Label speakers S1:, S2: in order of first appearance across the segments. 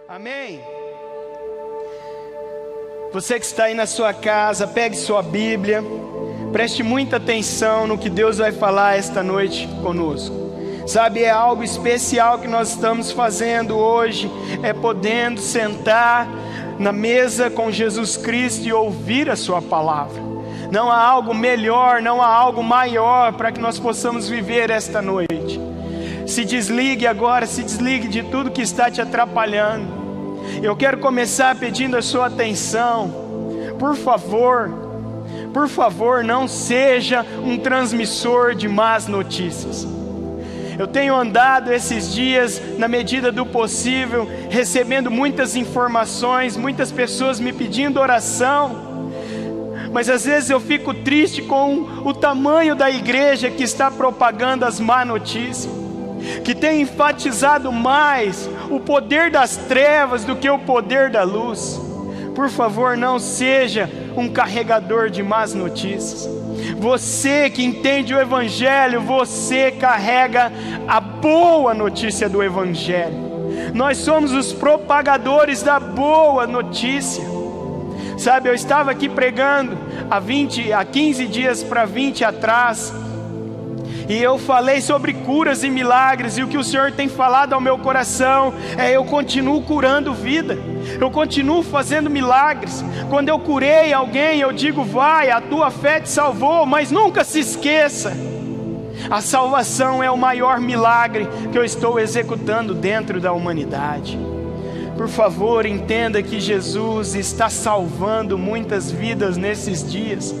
S1: Amém? Você que está aí na sua casa, pegue sua Bíblia, preste muita atenção no que Deus vai falar esta noite conosco. Sabe, é algo especial que nós estamos fazendo hoje, é podendo sentar na mesa com Jesus Cristo e ouvir a sua palavra. Não há algo melhor, não há algo maior para que nós possamos viver esta noite. Se desligue agora, se desligue de tudo que está te atrapalhando. Eu quero começar pedindo a sua atenção. Por favor, não seja um transmissor de más notícias. Eu tenho andado esses dias, na medida do possível, recebendo muitas informações, muitas pessoas me pedindo oração, mas às vezes eu fico triste com o tamanho da igreja que está propagando as má notícias, que tem enfatizado mais o poder das trevas do que o poder da luz. Por favor, não seja um carregador de más notícias. Você que entende o Evangelho, você carrega a boa notícia do Evangelho. Nós somos os propagadores da boa notícia. Sabe, eu estava aqui pregando há 15 dias para 20 atrás, e eu falei sobre curas e milagres, e o que o Senhor tem falado ao meu coração é: eu continuo curando vida, eu continuo fazendo milagres. Quando eu curei alguém, eu digo: vai, a tua fé te salvou. Mas nunca se esqueça, a salvação é o maior milagre que eu estou executando dentro da humanidade. Por favor, entenda que Jesus está salvando muitas vidas nesses dias.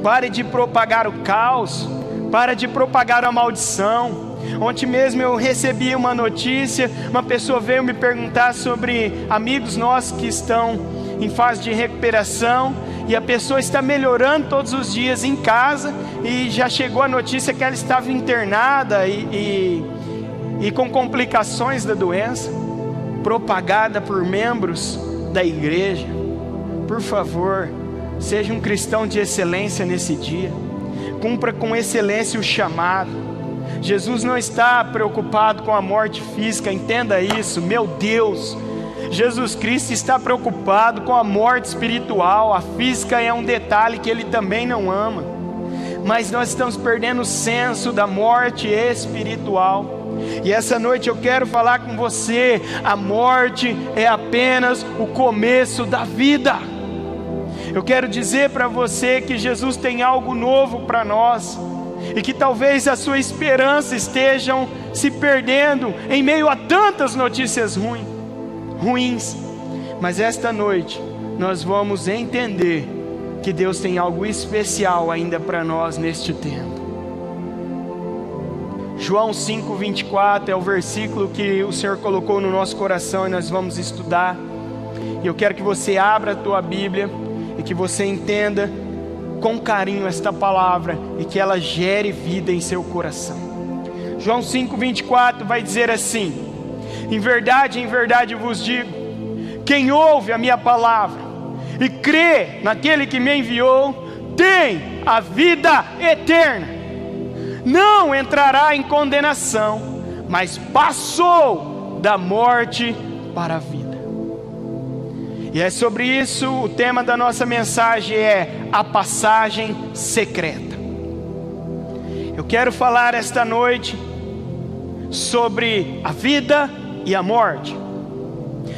S1: Pare de propagar o caos, para de propagar a maldição. Ontem mesmo eu recebi uma notícia, uma pessoa veio me perguntar sobre amigos nossos que estão em fase de recuperação, e a pessoa está melhorando todos os dias em casa, e já chegou a notícia que ela estava internada e com complicações da doença, propagada por membros da igreja. Por favor, seja um cristão de excelência nesse dia. Cumpra com excelência o chamado. Jesus não está preocupado com a morte física, entenda isso, meu Deus. Jesus Cristo está preocupado com a morte espiritual. A física é um detalhe que Ele também não ama, mas nós estamos perdendo o senso da morte espiritual. E essa noite eu quero falar com você: a morte é apenas o começo da vida. Eu quero dizer para você que Jesus tem algo novo para nós, e que talvez a sua esperança esteja se perdendo em meio a tantas notícias ruins. Mas esta noite nós vamos entender que Deus tem algo especial ainda para nós neste tempo. João 5:24 é o versículo que o Senhor colocou no nosso coração e nós vamos estudar. E eu quero que você abra a tua Bíblia e que você entenda com carinho esta palavra e que ela gere vida em seu coração. João 5:24 vai dizer assim: em verdade vos digo, quem ouve a minha palavra e crê naquele que me enviou, tem a vida eterna, não entrará em condenação, mas passou da morte para a vida. E é sobre isso o tema da nossa mensagem, é a passagem secreta. Eu quero falar esta noite sobre a vida e a morte.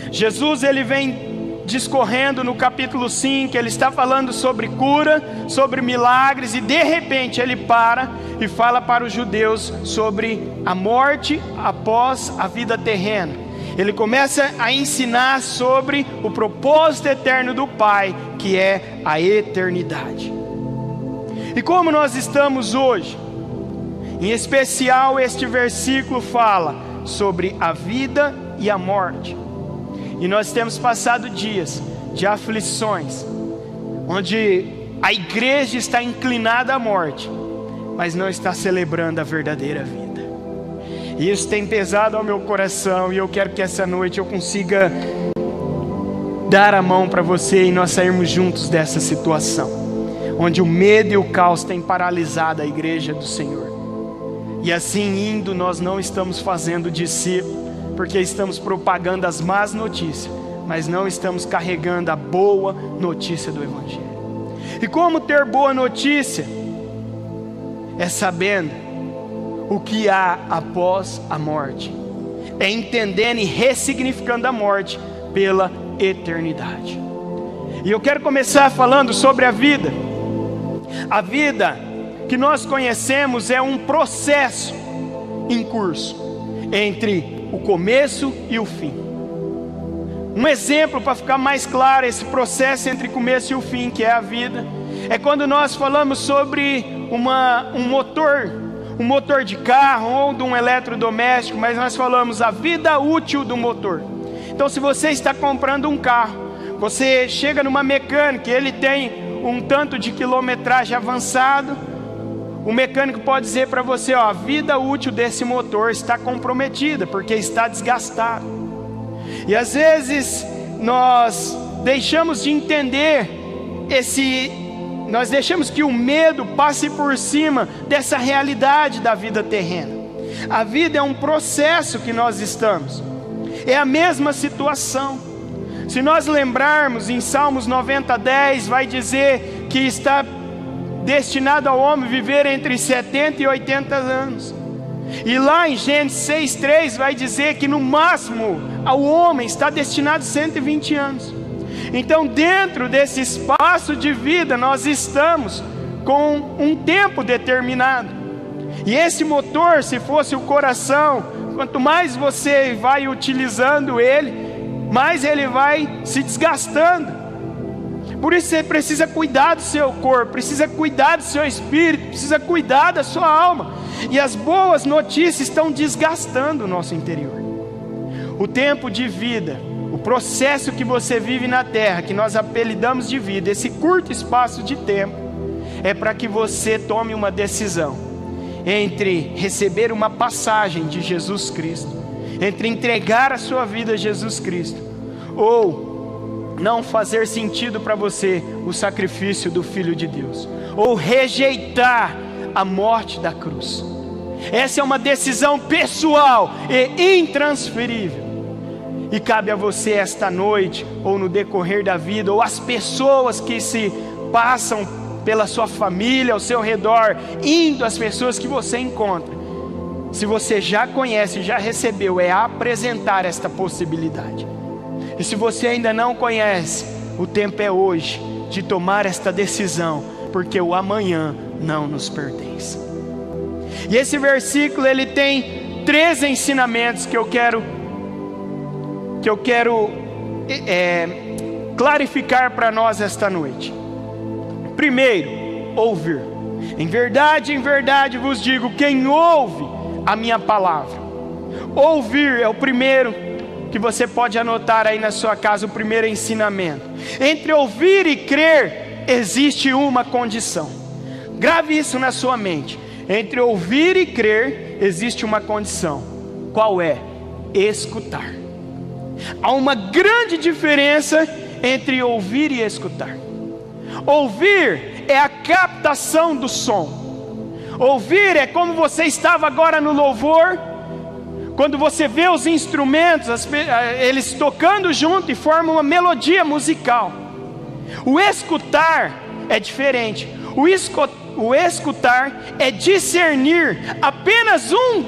S1: Jesus, ele vem discorrendo no capítulo 5, ele está falando sobre cura, sobre milagres, e de repente ele para e fala para os judeus sobre a morte após a vida terrena. Ele começa a ensinar sobre o propósito eterno do Pai, que é a eternidade. E como nós estamos hoje, em especial este versículo fala sobre a vida e a morte. E nós temos passado dias de aflições, onde a igreja está inclinada à morte, mas não está celebrando a verdadeira vida. E isso tem pesado ao meu coração, e eu quero que essa noite eu consiga dar a mão para você e nós sairmos juntos dessa situação, onde o medo e o caos têm paralisado a igreja do Senhor. E assim indo, nós não estamos fazendo discípulo, porque estamos propagando as más notícias, mas não estamos carregando a boa notícia do Evangelho. E como ter boa notícia? É sabendo o que há após a morte, é entendendo e ressignificando a morte pela eternidade. E eu quero começar falando sobre a vida. A vida que nós conhecemos é um processo em curso entre o começo e o fim. Um exemplo para ficar mais claro esse processo entre o começo e o fim, que é a vida, é quando nós falamos sobre um motor de carro ou de um eletrodoméstico, mas nós falamos a vida útil do motor. Então, se você está comprando um carro, você chega numa mecânica, ele tem um tanto de quilometragem avançado, o mecânico pode dizer para você, a vida útil desse motor está comprometida, porque está desgastado. E às vezes nós deixamos de entender nós deixamos que o medo passe por cima dessa realidade da vida terrena. A vida é um processo que nós estamos, é a mesma situação. Se nós lembrarmos em Salmos 90:10, vai dizer que está destinado ao homem viver entre 70 e 80 anos. E lá em Gênesis 6:3 vai dizer que no máximo ao homem está destinado 120 anos. Então, dentro desse espaço de vida, nós estamos com um tempo determinado. E esse motor, se fosse o coração, quanto mais você vai utilizando ele, mais ele vai se desgastando. Por isso você precisa cuidar do seu corpo, precisa cuidar do seu espírito, precisa cuidar da sua alma. E as boas notícias estão desgastando o nosso interior. O tempo de vida, o processo que você vive na terra, que nós apelidamos de vida, esse curto espaço de tempo, é para que você tome uma decisão entre receber uma passagem de Jesus Cristo, entre entregar a sua vida a Jesus Cristo, ou não fazer sentido para você o sacrifício do Filho de Deus, ou rejeitar a morte da cruz. Essa é uma decisão pessoal e intransferível. E cabe a você esta noite, ou no decorrer da vida, ou as pessoas que se passam pela sua família, ao seu redor, indo às pessoas que você encontra, se você já conhece, já recebeu, é apresentar esta possibilidade. E se você ainda não conhece, o tempo é hoje de tomar esta decisão, porque o amanhã não nos pertence. E esse versículo ele tem 13 ensinamentos que eu quero clarificar para nós esta noite. Primeiro, ouvir. Em verdade vos digo, quem ouve a minha palavra. Ouvir é o primeiro que você pode anotar aí na sua casa, o primeiro ensinamento. Entre ouvir e crer existe uma condição. Grave isso na sua mente. Entre ouvir e crer existe uma condição. Qual é? Escutar. Há uma grande diferença entre ouvir e escutar. Ouvir é a captação do som. Ouvir é como você estava agora no louvor, quando você vê os instrumentos, eles tocando junto e formam uma melodia musical. O escutar é diferente. O escutar é discernir apenas um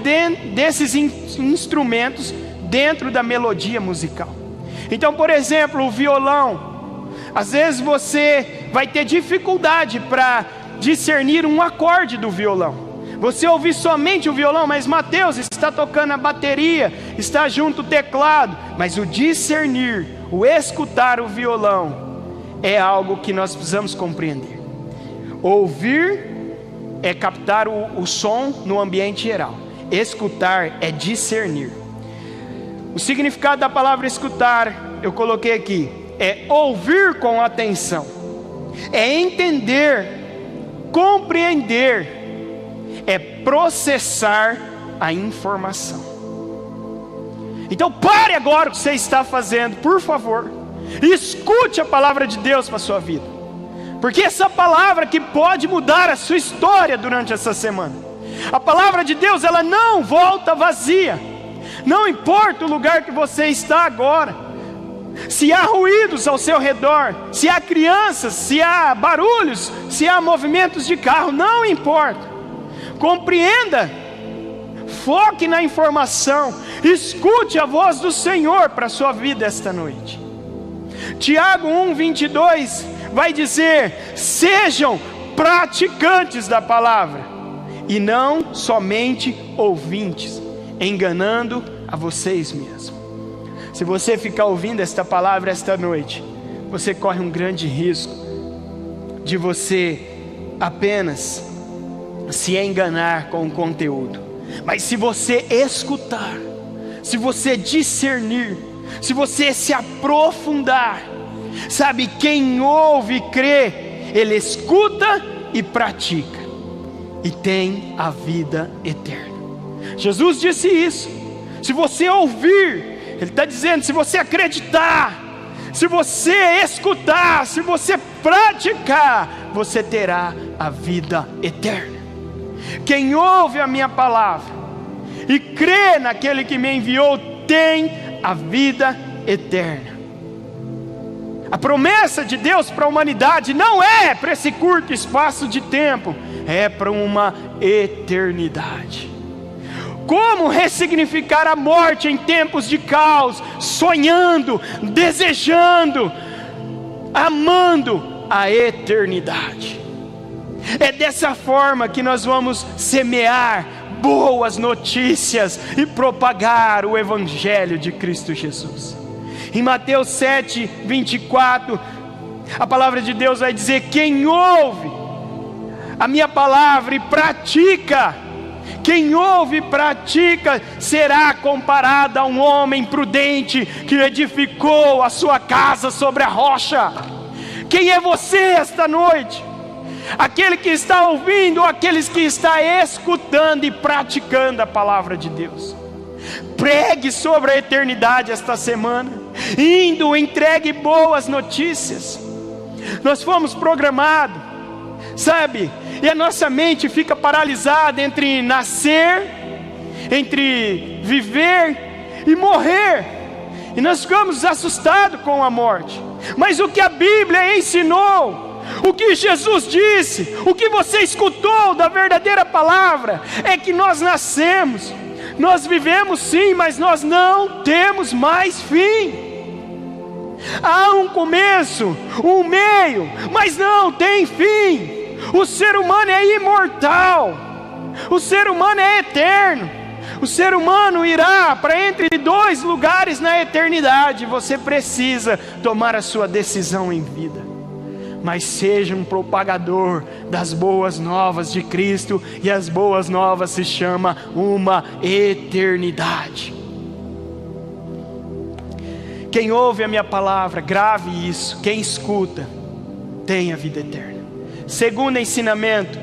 S1: desses instrumentos dentro da melodia musical. Então, por exemplo, o violão, às vezes você vai ter dificuldade para discernir um acorde do violão. Você ouvir somente o violão, mas Mateus está tocando a bateria, está junto o teclado, mas o discernir, o escutar o violão, é algo que nós precisamos compreender. Ouvir é captar o som no ambiente geral. Escutar é discernir. O significado da palavra escutar, eu coloquei aqui, é ouvir com atenção, é entender, compreender, é processar a informação. Então pare agora o que você está fazendo, por favor, e escute a palavra de Deus para a sua vida, porque essa palavra que pode mudar a sua história durante essa semana. A palavra de Deus, ela não volta vazia. Não importa o lugar que você está agora, se há ruídos ao seu redor, se há crianças, se há barulhos, se há movimentos de carro, não importa. Compreenda, foque na informação, escute a voz do Senhor para a sua vida esta noite. Tiago 1:22 vai dizer: sejam praticantes da palavra e não somente ouvintes, enganando a vocês mesmos. Se você ficar ouvindo esta palavra esta noite, você corre um grande risco de você apenas se enganar com o conteúdo. Mas se você escutar, se você discernir, se você se aprofundar, sabe, quem ouve e crê, ele escuta e pratica, e tem a vida eterna. Jesus disse isso. Se você ouvir, Ele está dizendo, se você acreditar, se você escutar, se você praticar, você terá a vida eterna. Quem ouve a minha palavra e crê naquele que me enviou, tem a vida eterna. A promessa de Deus para a humanidade não é para esse curto espaço de tempo, é para uma eternidade. Como ressignificar a morte em tempos de caos, sonhando, desejando, amando a eternidade? É dessa forma que nós vamos semear boas notícias e propagar o Evangelho de Cristo Jesus. Em Mateus 7:24, a palavra de Deus vai dizer: quem ouve a minha palavra e pratica, quem ouve e pratica, será comparado a um homem prudente que edificou a sua casa sobre a rocha. Quem é você esta noite? Aquele que está ouvindo ou aqueles que está escutando e praticando a palavra de Deus? Pregue sobre a eternidade esta semana, indo, entregue boas notícias. Nós fomos programados, sabe, e a nossa mente fica paralisada entre nascer, entre viver e morrer, e nós ficamos assustados com a morte. Mas o que a Bíblia ensinou, o que Jesus disse, o que você escutou da verdadeira palavra, é que nós nascemos, nós vivemos sim, mas nós não temos mais fim. Há um começo, um meio, mas não tem fim. O ser humano é imortal, o ser humano é eterno, o ser humano irá para entre dois lugares na eternidade. Você precisa tomar a sua decisão em vida, mas seja um propagador das boas novas de Cristo, e as boas novas se chama uma eternidade. Quem ouve a minha palavra, grave isso, quem escuta, tem a vida eterna. Segundo ensinamento,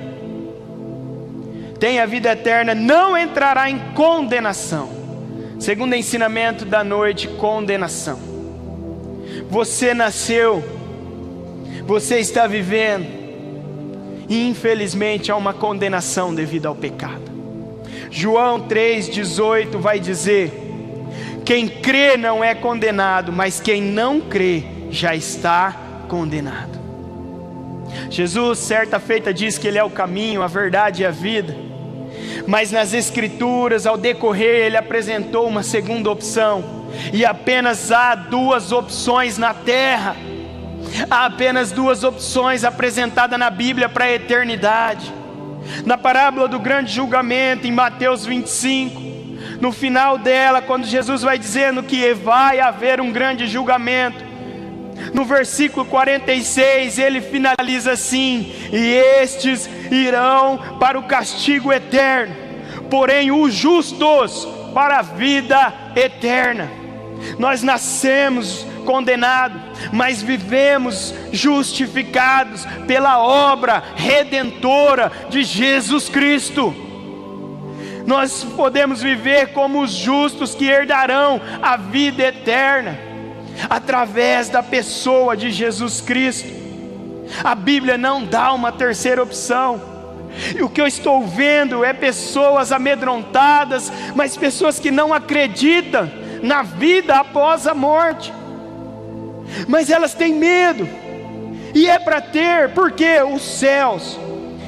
S1: tem a vida eterna, não entrará em condenação. Segundo ensinamento da noite, condenação. Você nasceu, você está vivendo, e infelizmente há uma condenação devido ao pecado. João 3,18 vai dizer: quem crê não é condenado, mas quem não crê já está condenado. Jesus, certa feita, diz que Ele é o caminho, a verdade e a vida. Mas nas Escrituras, ao decorrer, Ele apresentou uma segunda opção. E apenas há duas opções na terra. Há apenas duas opções apresentadas na Bíblia para a eternidade. Na parábola do grande julgamento, em Mateus 25, no final dela, quando Jesus vai dizendo que vai haver um grande julgamento, no versículo 46, ele finaliza assim: e estes irão para o castigo eterno, porém os justos para a vida eterna. Nós nascemos condenados, mas vivemos justificados pela obra redentora de Jesus Cristo. Nós podemos viver como os justos que herdarão a vida eterna, através da pessoa de Jesus Cristo. A Bíblia não dá uma terceira opção. E o que eu estou vendo é pessoas amedrontadas, mas pessoas que não acreditam na vida após a morte. Mas elas têm medo, e é para ter, porque os céus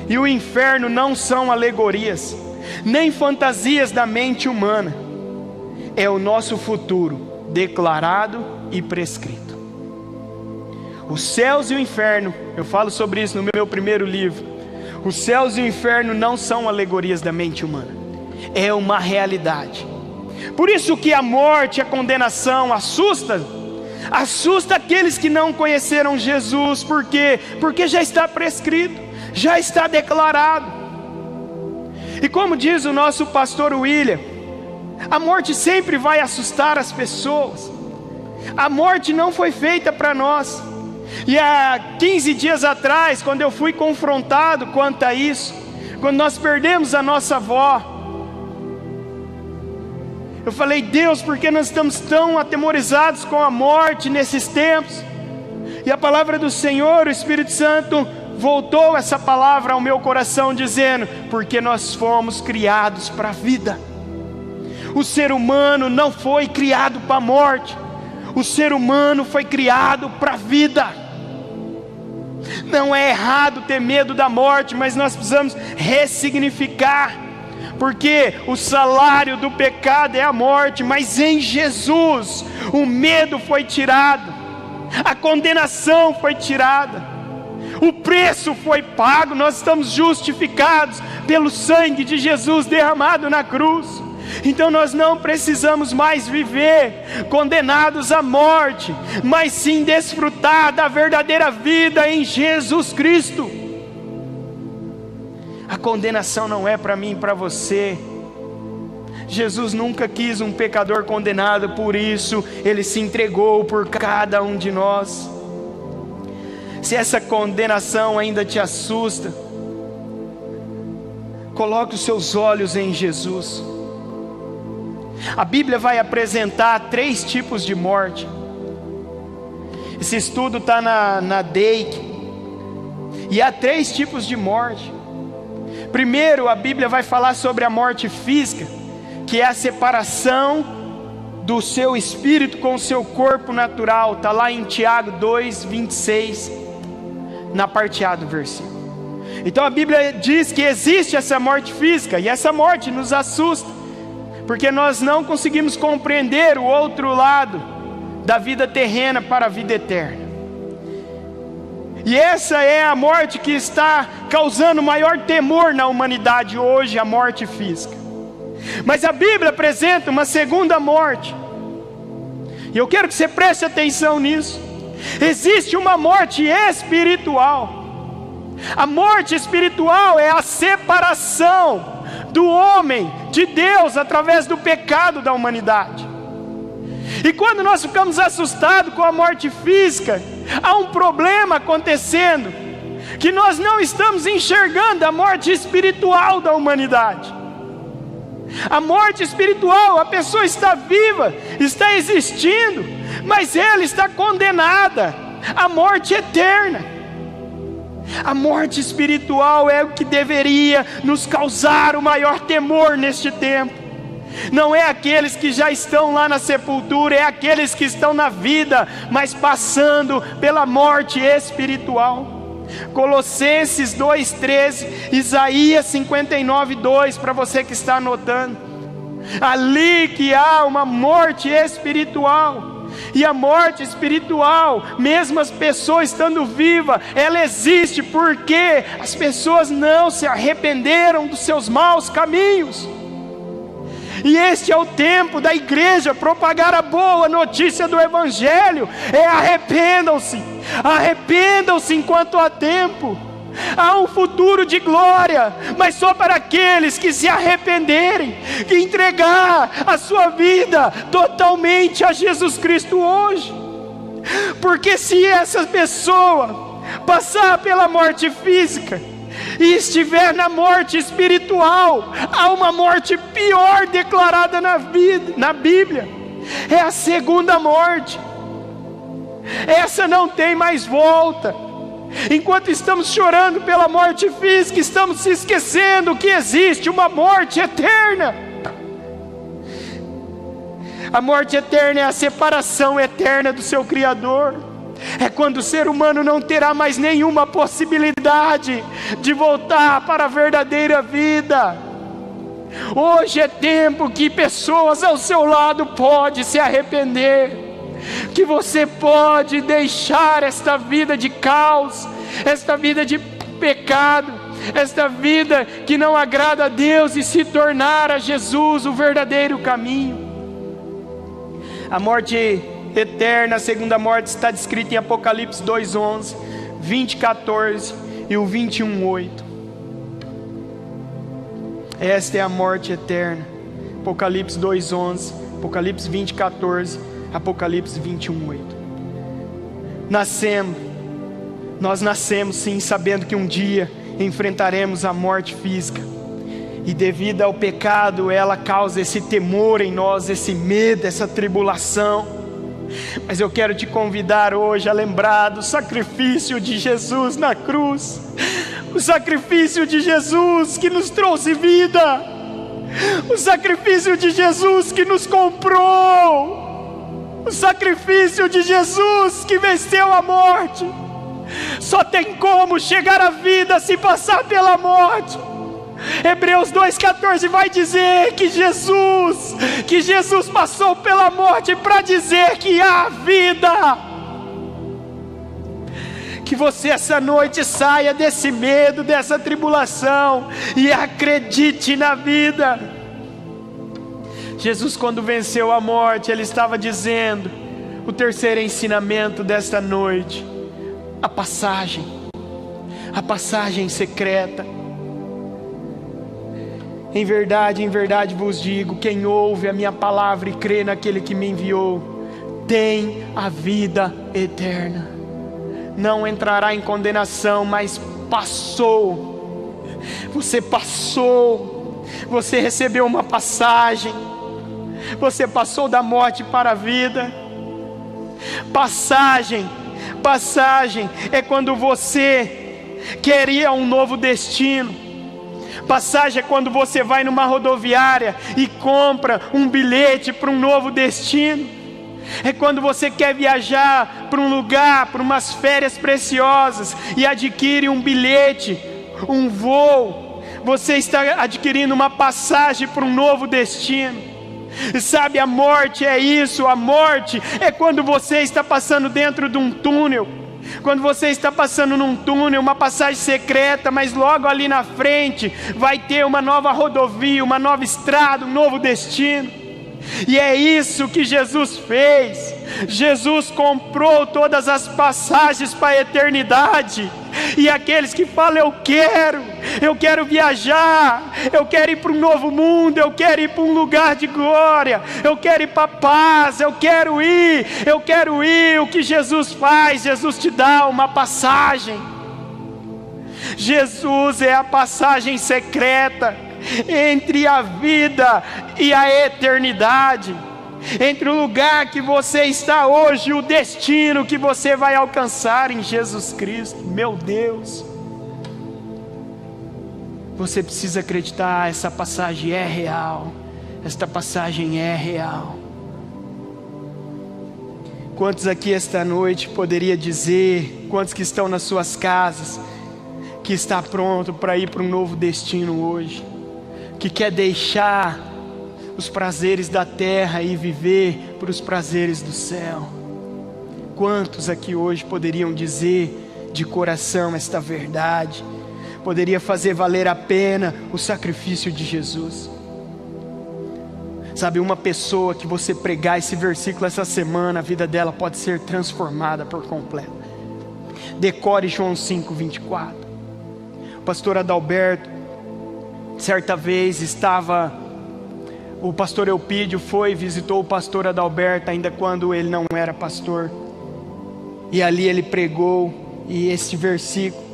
S1: e o inferno não são alegorias, nem fantasias da mente humana. É o nosso futuro declarado e prescrito. Os céus e o inferno, eu falo sobre isso no meu primeiro livro. Os céus e o inferno não são alegorias da mente humana, é uma realidade. Por isso que a morte, a condenação assusta aqueles que não conheceram Jesus. Por quê? Porque já está prescrito, já está declarado. E como diz o nosso pastor William, a morte sempre vai assustar as pessoas. A morte não foi feita para nós. E há 15 dias atrás, quando eu fui confrontado quanto a isso, quando nós perdemos a nossa avó, eu falei: Deus, por que nós estamos tão atemorizados com a morte nesses tempos? E a palavra do Senhor, o Espírito Santo, voltou essa palavra ao meu coração, dizendo: porque nós fomos criados para a vida. O ser humano não foi criado para a morte, o ser humano foi criado para a vida. Não é errado ter medo da morte, mas nós precisamos ressignificar, porque o salário do pecado é a morte, mas em Jesus o medo foi tirado, a condenação foi tirada, o preço foi pago, nós estamos justificados pelo sangue de Jesus derramado na cruz. Então nós não precisamos mais viver condenados à morte, mas sim desfrutar da verdadeira vida em Jesus Cristo. A condenação não é para mim e para você. Jesus nunca quis um pecador condenado, por isso Ele se entregou por cada um de nós. Se essa condenação ainda te assusta, coloque os seus olhos em Jesus. A Bíblia vai apresentar 3 tipos de morte. Esse estudo está na DEIC, e há 3 tipos de morte. Primeiro, a Bíblia vai falar sobre a morte física, que é a separação do seu espírito com o seu corpo natural. Está lá em Tiago 2:26, na parte A do versículo. Então a Bíblia diz que existe essa morte física, e essa morte nos assusta, porque nós não conseguimos compreender o outro lado da vida terrena para a vida eterna. E essa é a morte que está causando maior temor na humanidade hoje, a morte física. Mas a Bíblia apresenta uma segunda morte, e eu quero que você preste atenção nisso. Existe uma morte espiritual. A morte espiritual é a separação do homem de Deus através do pecado da humanidade. E quando nós ficamos assustados com a morte física, há um problema acontecendo, que nós não estamos enxergando a morte espiritual da humanidade. A morte espiritual, a pessoa está viva, está existindo, mas ela está condenada à morte eterna. A morte espiritual é o que deveria nos causar o maior temor neste tempo. Não é aqueles que já estão lá na sepultura, é aqueles que estão na vida, mas passando pela morte espiritual. Colossenses 2:13, Isaías 59:2, para você que está anotando. Ali que há uma morte espiritual. E a morte espiritual, mesmo as pessoas estando vivas, ela existe porque as pessoas não se arrependeram dos seus maus caminhos. E este é o tempo da igreja propagar a boa notícia do Evangelho. Arrependam-se, arrependam-se enquanto há tempo. Há um futuro de glória, mas só para aqueles que se arrependerem, que entregar a sua vida totalmente a Jesus Cristo hoje. Porque se essa pessoa passar pela morte física e estiver na morte espiritual, há uma morte pior declarada na Bíblia, é a segunda morte. Essa não tem mais volta. Enquanto estamos chorando pela morte física, estamos se esquecendo que existe uma morte eterna. A morte eterna é a separação eterna do seu Criador. É quando o ser humano não terá mais nenhuma possibilidade de voltar para a verdadeira vida. Hoje é tempo que pessoas ao seu lado podem se arrepender, que você pode deixar esta vida de caos, esta vida de pecado, esta vida que não agrada a Deus, e se tornar a Jesus o verdadeiro caminho. A morte eterna, a segunda morte, está descrita em Apocalipse 2:11, 20:14 e o 21:8. Esta é a morte eterna. Apocalipse 2:11, Apocalipse 20:14, Apocalipse 21:8. Nós nascemos sim, sabendo que um dia enfrentaremos a morte física, e devido ao pecado, ela causa esse temor em nós, esse medo, essa tribulação. Mas eu quero te convidar hoje a lembrar do sacrifício de Jesus na cruz, o sacrifício de Jesus que nos trouxe vida, o sacrifício de Jesus que nos comprou, o sacrifício de Jesus que venceu a morte. Só tem como chegar à vida se passar pela morte. Hebreus 2:14 vai dizer que Jesus passou pela morte para dizer que há vida. Que você essa noite saia desse medo, dessa tribulação, e acredite na vida. Jesus, quando venceu a morte, Ele estava dizendo, o terceiro ensinamento desta noite, a passagem secreta. Em verdade vos digo, quem ouve a minha palavra e crê naquele que me enviou, tem a vida eterna. Não entrará em condenação, mas passou. Você passou. Você recebeu uma passagem. Você passou da morte para a vida. Passagem é quando você queria um novo destino. Passagem é quando você vai numa rodoviária e compra um bilhete para um novo destino. É quando você quer viajar para um lugar, para umas férias preciosas, e adquire um bilhete, um voo. Você está adquirindo uma passagem para um novo destino. Sabe, a morte é isso. A morte é quando você está passando dentro de um túnel. Quando você está passando num túnel, uma passagem secreta, mas logo ali na frente vai ter uma nova rodovia, uma nova estrada, um novo destino. E é isso que Jesus fez. Jesus comprou todas as passagens para a eternidade. E aqueles que falam, eu quero viajar, eu quero ir para um novo mundo, eu quero ir para um lugar de glória, eu quero ir para a paz, eu quero ir. O que Jesus faz? Jesus te dá uma passagem. Jesus é a passagem secreta entre a vida e a eternidade, entre o lugar que você está hoje e o destino que você vai alcançar em Jesus Cristo. Meu Deus, você precisa acreditar, essa passagem é real. Esta passagem é real. Quantos aqui esta noite poderia dizer, quantos que estão nas suas casas, que está pronto para ir para um novo destino hoje, que quer deixar os prazeres da terra e viver para os prazeres do céu? Quantos aqui hoje poderiam dizer de coração esta verdade? Poderia fazer valer a pena o sacrifício de Jesus? Sabe, uma pessoa que você pregar esse versículo essa semana, a vida dela pode ser transformada por completo. Decore João 5:24. O pastor Adalberto, certa vez o pastor Eupídio visitou o pastor Adalberto, ainda quando ele não era pastor, e ali ele pregou, e esse versículo,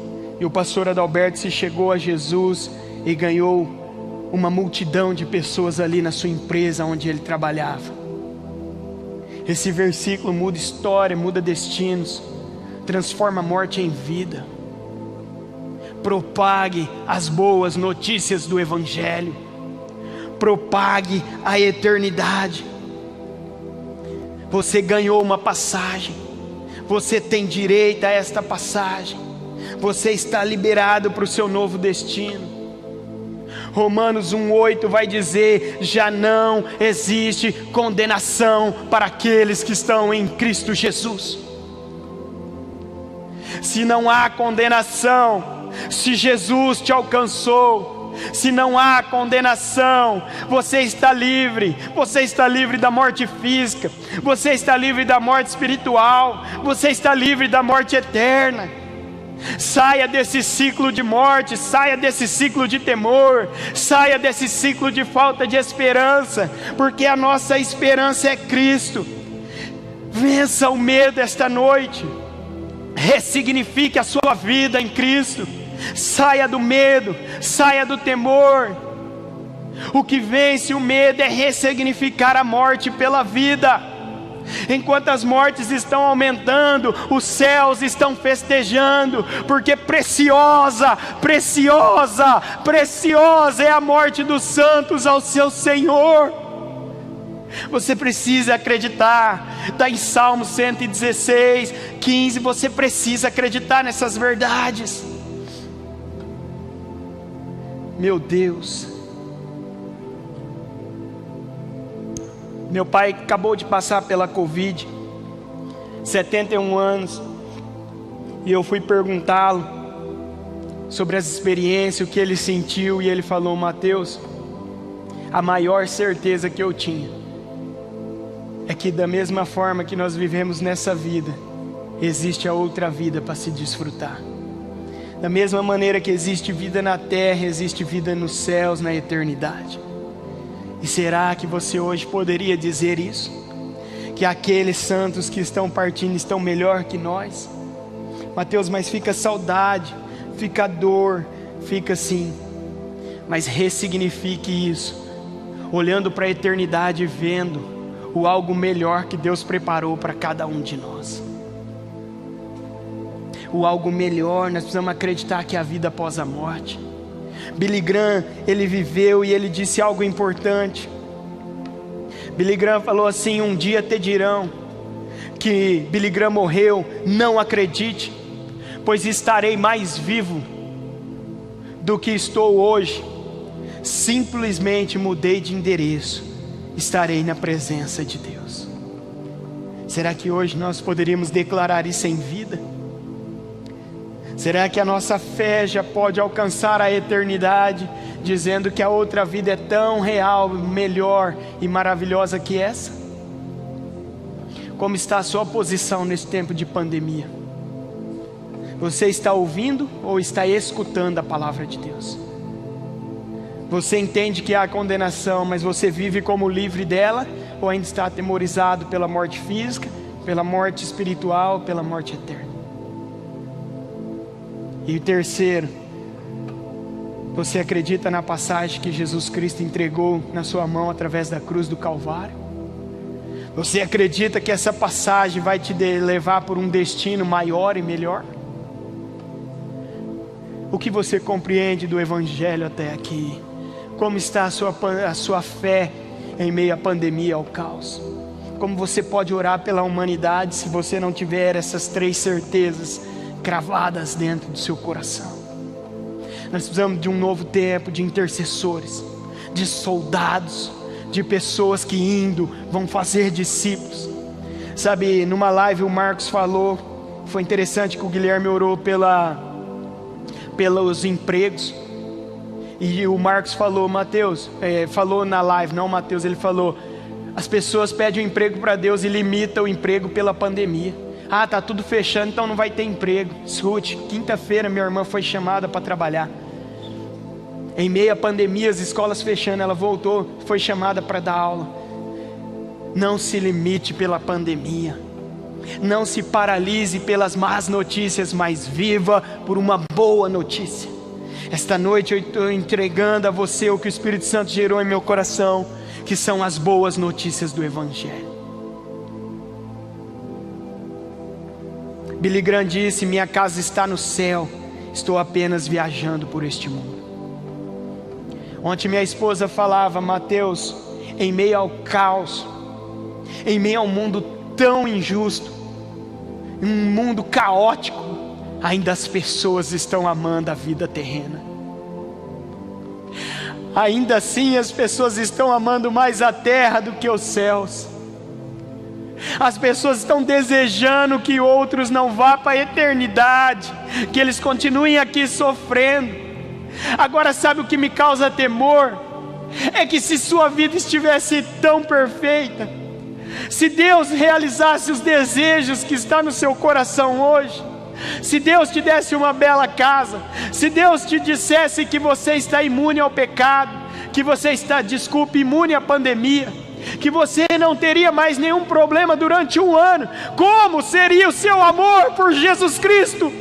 S1: e o pastor Adalberto se chegou a Jesus, e ganhou uma multidão de pessoas ali na sua empresa onde ele trabalhava. Esse versículo muda história, muda destinos. transforma a morte em vida. Propague as boas notícias do Evangelho. Propague a eternidade. Você ganhou uma passagem. Você tem direito a esta passagem. Você está liberado para o seu novo destino. Romanos 1,8 vai dizer: já não existe condenação para aqueles que estão em Cristo Jesus. Se não há condenação, se Jesus te alcançou, se não há condenação, você está livre. Você está livre da morte física, você está livre da morte espiritual, você está livre da morte eterna. Saia desse ciclo de morte, saia desse ciclo de temor, saia desse ciclo de falta de esperança, porque a nossa esperança é Cristo. Vença o medo esta noite, ressignifique a sua vida em Cristo. Saia do medo, saia do temor. O que vence o medo é ressignificar a morte pela vida. Enquanto as mortes estão aumentando, os céus estão festejando, porque preciosa, preciosa, preciosa é a morte dos santos ao seu Senhor. Você precisa acreditar. Está em Salmo 116, 15. Você precisa acreditar nessas verdades. Meu Deus, meu pai acabou de passar pela Covid, 71 anos, e eu fui perguntá-lo sobre as experiências, o que ele sentiu, e ele falou: Mateus, a maior certeza que eu tinha é que da mesma forma que nós vivemos nessa vida, existe a outra vida para se desfrutar. Da mesma maneira que existe vida na terra, existe vida nos céus, na eternidade. E será que você hoje poderia dizer isso? Que aqueles santos que estão partindo estão melhor que nós? Mateus, mas fica saudade, fica dor, fica assim. Mas ressignifique isso, olhando para a eternidade e vendo o algo melhor que Deus preparou para cada um de nós. O algo melhor, nós precisamos acreditar que é a vida após a morte. Billy Graham, ele viveu e ele disse algo importante. Billy Graham falou assim: um dia te dirão que Billy Graham morreu, não acredite, pois estarei mais vivo do que estou hoje. Simplesmente mudei de endereço, estarei na presença de Deus. Será que hoje nós poderíamos declarar isso em vida? Será que a nossa fé já pode alcançar a eternidade, dizendo que a outra vida é tão real, melhor e maravilhosa que essa? Como está a sua posição nesse tempo de pandemia? Você está ouvindo ou está escutando a palavra de Deus? Você entende que há condenação, mas você vive como livre dela? Ou ainda está atemorizado pela morte física, pela morte espiritual, pela morte eterna? E o terceiro, você acredita na passagem que Jesus Cristo entregou na sua mão através da cruz do Calvário? Você acredita que essa passagem vai te levar por um destino maior e melhor? O que você compreende do Evangelho até aqui? Como está a sua fé em meio à pandemia, ao caos? Como você pode orar pela humanidade se você não tiver essas três certezas cravadas dentro do seu coração? Nós precisamos de um novo tempo de intercessores, de soldados, de pessoas que indo vão fazer discípulos. Sabe, numa live o Marcos falou, foi interessante que o Guilherme orou pelos empregos, e o Marcos falou, Mateus, falou na live, não Mateus, ele falou: as pessoas pedem um emprego para Deus e limitam o emprego pela pandemia. Ah, está tudo fechando, então não vai ter emprego. Escute, quinta-feira minha irmã foi chamada para trabalhar. Em meio à pandemia, as escolas fechando, ela voltou, foi chamada para dar aula. Não se limite pela pandemia. Não se paralise pelas más notícias, mas viva por uma boa notícia. Esta noite eu estou entregando a você o que o Espírito Santo gerou em meu coração, que são as boas notícias do Evangelho. Billy Graham disse: minha casa está no céu, estou apenas viajando por este mundo. Ontem minha esposa falava: Mateus, em meio ao caos, em meio ao mundo tão injusto, um mundo caótico, ainda as pessoas estão amando a vida terrena. Ainda assim as pessoas estão amando mais a terra do que os céus. As pessoas estão desejando que outros não vá para a eternidade, que eles continuem aqui sofrendo. Agora, sabe o que me causa temor? É que se sua vida estivesse tão perfeita, se Deus realizasse os desejos que está no seu coração hoje, se Deus te desse uma bela casa, se Deus te dissesse que você está imune ao pecado, que você está, imune à pandemia, que você não teria mais nenhum problema durante um ano, como seria o seu amor por Jesus Cristo?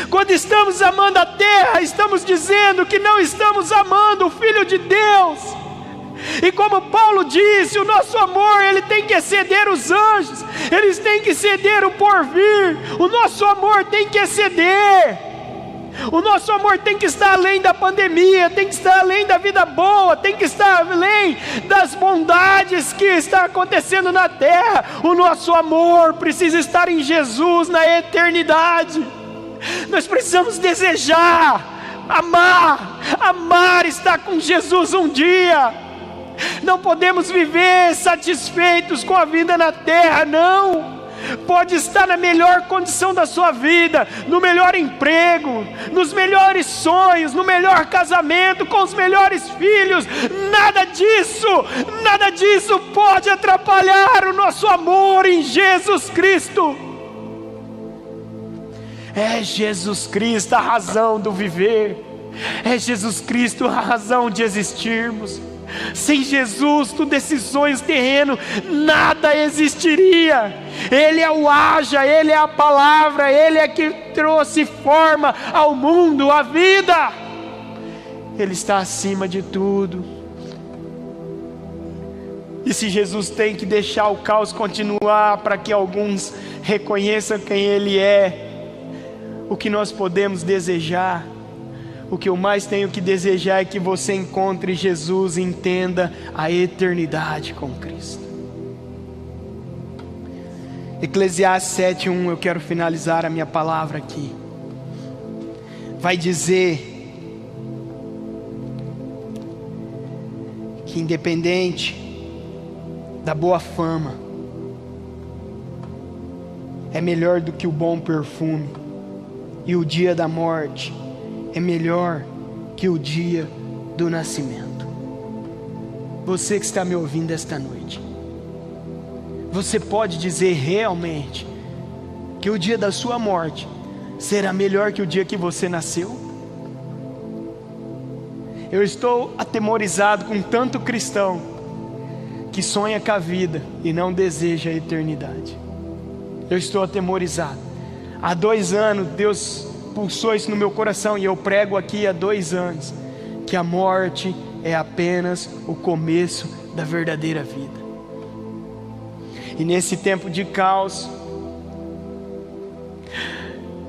S1: Quando estamos amando a terra, estamos dizendo que não estamos amando o Filho de Deus. E como Paulo disse, o nosso amor, ele tem que exceder os anjos, eles têm que exceder o porvir. O nosso amor tem que exceder. O nosso amor tem que estar além da pandemia, tem que estar além da vida boa, tem que estar além das bondades que está acontecendo na terra. O nosso amor precisa estar em Jesus na eternidade. Nós precisamos desejar, amar estar com Jesus um dia. Não podemos viver satisfeitos com a vida na terra, não. Pode estar na melhor condição da sua vida, no melhor emprego, nos melhores sonhos, no melhor casamento, com os melhores filhos. Nada disso pode atrapalhar o nosso amor em Jesus Cristo. É Jesus Cristo a razão do viver, é Jesus Cristo a razão de existirmos. Sem Jesus, tudo esses sonhos terrenos, nada existiria. Ele é o haja, Ele é a palavra, Ele é que trouxe forma ao mundo, à vida. Ele está acima de tudo. E se Jesus tem que deixar o caos continuar para que alguns reconheçam quem Ele é, o que nós podemos desejar? O que eu mais tenho que desejar é que você encontre Jesus e entenda a eternidade com Cristo. Eclesiastes 7:1, eu quero finalizar a minha palavra aqui. Vai dizer que independente da boa fama, é melhor do que o bom perfume, e o dia da morte é melhor que o dia do nascimento. Você que está me ouvindo esta noite, você pode dizer realmente que o dia da sua morte será melhor que o dia que você nasceu? Eu estou atemorizado com tanto cristão que sonha com a vida e não deseja a eternidade. Eu estou atemorizado. Há 2 anos Deus pulsou isso no meu coração, e eu prego aqui há 2 anos, que a morte é apenas o começo da verdadeira vida. E nesse tempo de caos,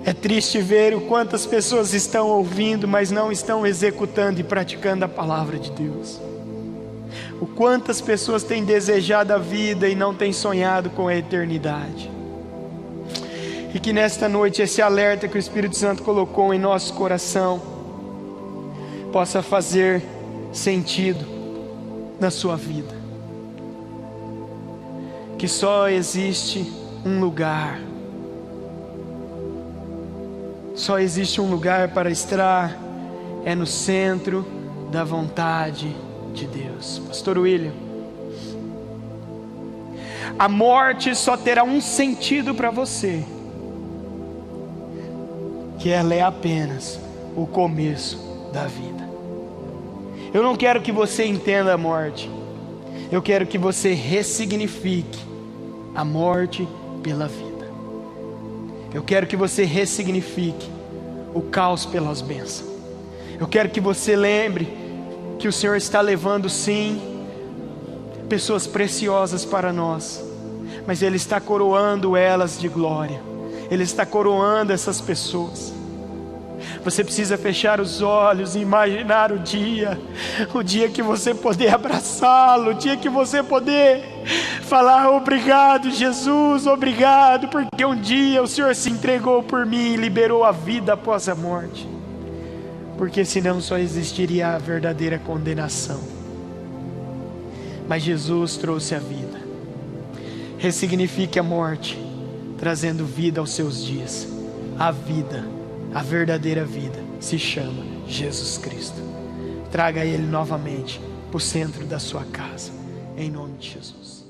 S1: é triste ver o quantas pessoas estão ouvindo, mas não estão executando e praticando a palavra de Deus. O quantas pessoas têm desejado a vida e não têm sonhado com a eternidade. E que nesta noite esse alerta que o Espírito Santo colocou em nosso coração possa fazer sentido na sua vida. Que só existe um lugar. Só existe um lugar para estar, é no centro da vontade de Deus. Pastor William, a morte só terá um sentido para você, que ela é apenas o começo da vida. Eu não quero que você entenda a morte, eu quero que você ressignifique a morte pela vida. Eu quero que você ressignifique o caos pelas bênçãos. Eu quero que você lembre que o Senhor está levando sim pessoas preciosas para nós, mas Ele está coroando elas de glória. Ele está coroando essas pessoas. Você precisa fechar os olhos e imaginar o dia que você poder abraçá-lo, o dia que você poder falar: obrigado, Jesus, obrigado, porque um dia o Senhor se entregou por mim e liberou a vida após a morte, porque senão só existiria a verdadeira condenação. Mas Jesus trouxe a vida. Ressignifique a morte, trazendo vida aos seus dias. A vida, a verdadeira vida, se chama Jesus Cristo. Traga Ele novamente para o centro da sua casa, em nome de Jesus.